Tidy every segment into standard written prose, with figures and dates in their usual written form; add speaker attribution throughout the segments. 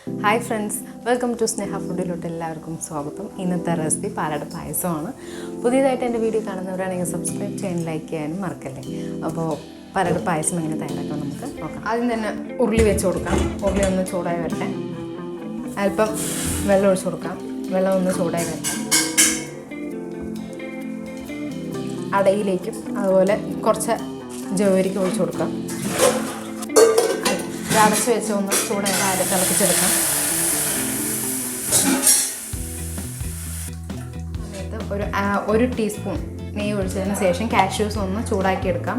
Speaker 1: Hi friends, welcome to സ്നേഹ ഫുഡിലോട്ട് എല്ലാവർക്കും സ്വാഗതം. ഇന്നത്തെ റെസിപ്പി പാലട പായസമാണ്. പുതിയതായിട്ട് എൻ്റെ വീഡിയോ കാണുന്നവരാണെങ്കിൽ സബ്സ്ക്രൈബ് ചെയ്യാനും ലൈക്ക് ചെയ്യാനും മറക്കല്ലേ. അപ്പോൾ പാലട പായസം എങ്ങനെ തയ്യാറാക്കാം നമുക്ക് നോക്കാം. ആദ്യം തന്നെ ഉരുളി വെച്ച് കൊടുക്കാം. ഉരുളി ഒന്ന് ചൂടായി വരട്ടെ. അല്പം വെള്ളം ഒഴിച്ച് കൊടുക്കാം. വെള്ളം ഒന്ന് ചൂടായി വരട്ടെ. അടയിലേക്കും അതുപോലെ കുറച്ച് ജവരിക്ക് ഒഴിച്ച് കൊടുക്കാം. അടച്ച് വെച്ച് ഒന്ന് ചൂടായി തിളപ്പിച്ചെടുക്കാം. സമയത്ത് ഒരു ടീസ്പൂൺ നെയ്യ് ഒഴിച്ചതിന് ശേഷം കാഷ്യൂസ് ഒന്ന് ചൂടാക്കിയെടുക്കാം.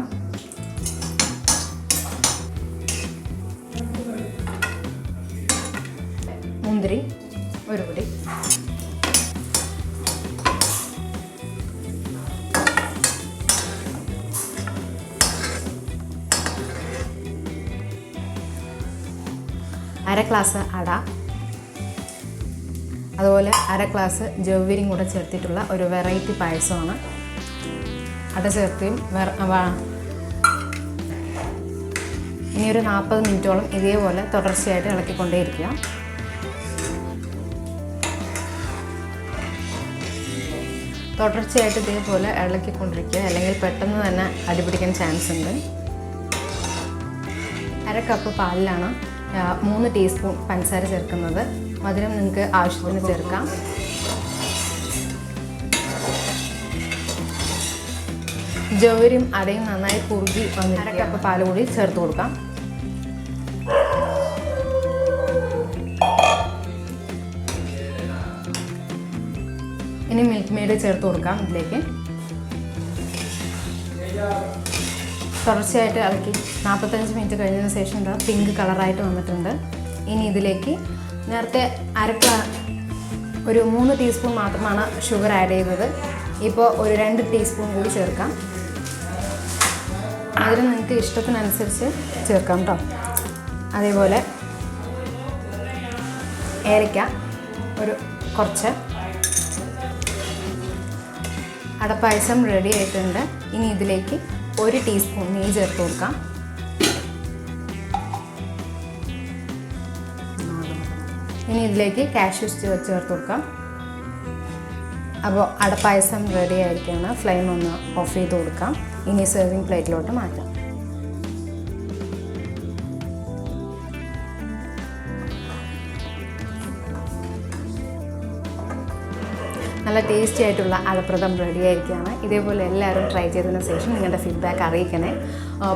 Speaker 1: മുന്തിരി ഒരു പൊടി, അര ഗ്ലാസ് അട, അതുപോലെ അര ഗ്ലാസ് ജവ്വരിയും കൂടെ ചേർത്തിട്ടുള്ള ഒരു വെറൈറ്റി പായസമാണ്. അട ചേർത്തും ഇനി ഒരു 40 മിനിറ്റോളം ഇതേപോലെ തുടർച്ചയായിട്ട് ഇളക്കിക്കൊണ്ടേയിരിക്കുക. തുടർച്ചയായിട്ട് ഇതേപോലെ ഇളക്കിക്കൊണ്ടിരിക്കുക, അല്ലെങ്കിൽ പെട്ടെന്ന് തന്നെ അടിപിടിക്കാൻ ചാൻസ് ഉണ്ട്. അര കപ്പ് പാലിലാണ് 3 ടീസ്പൂൺ പഞ്ചസാര ചേർക്കുന്നത്. മധുരം നിങ്ങൾക്ക് ആവശ്യത്തിന് ചേർക്കാം. ജവരിയും അടയും നന്നായി കുറുകി വന്നിട്ട് അര കപ്പ് പാൽ കൂടി ചേർത്ത് കൊടുക്കാം. ഇനി മിൽക്ക് മെയ്ഡ് ചേർത്ത് കൊടുക്കാം. ഇതിലേക്ക് തുടർച്ചയായിട്ട് ഇളക്കി 45 മിനിറ്റ് കഴിഞ്ഞതിന് ശേഷം എന്താ പിങ്ക് കളറായിട്ട് വന്നിട്ടുണ്ട്. ഇനി ഇതിലേക്ക് നേരത്തെ ഒരു 3 ടീസ്പൂൺ മാത്രമാണ് ഷുഗർ ആഡ് ചെയ്തത്. ഇപ്പോൾ ഒരു 2 ടീസ്പൂൺ കൂടി ചേർക്കാം. അതിന് നിങ്ങൾക്ക് ഇഷ്ടത്തിനനുസരിച്ച് ചേർക്കാം കേട്ടോ. അതേപോലെ ഏലക്ക ഒരു കുറച്ച്. അടപ്പായസം റെഡി ആയിട്ടുണ്ട്. ഇനി ഇതിലേക്ക് 1 ടീസ്പൂൺ നെയ്യ് ചേർത്ത് കൊടുക്കാം. ഇനി ഇതിലേക്ക് കാഷ്യൂസ് ചേർത്ത് കൊടുക്കാം. അപ്പോൾ അടപ്പായസം റെഡി ആയിരിക്കുകയാണ്. ഫ്ലെയിം ഒന്ന് ഓഫ് ചെയ്ത് കൊടുക്കാം. ഇനി സെർവിങ് പ്ലേറ്റിലോട്ട് മാറ്റാം. നല്ല ടേസ്റ്റി ആയിട്ടുള്ള അടപ്രഥം റെഡി ആയിരിക്കുകയാണ്. ഇതേപോലെ എല്ലാവരും ട്രൈ ചെയ്തതിന് ശേഷം നിങ്ങളുടെ ഫീഡ്ബാക്ക് അറിയിക്കണേ.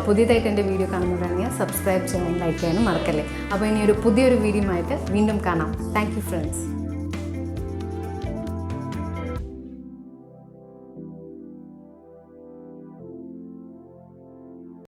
Speaker 1: പുതിയതായിട്ട് എൻ്റെ വീഡിയോ കാണുന്നവരാണെങ്കിൽ സബ്സ്ക്രൈബ് ചെയ്യാനും ലൈക്ക് ചെയ്യാനും മറക്കല്ലേ. അപ്പോൾ ഇനി പുതിയൊരു വീഡിയോ ആയിട്ട് വീണ്ടും കാണാം. Thank you friends.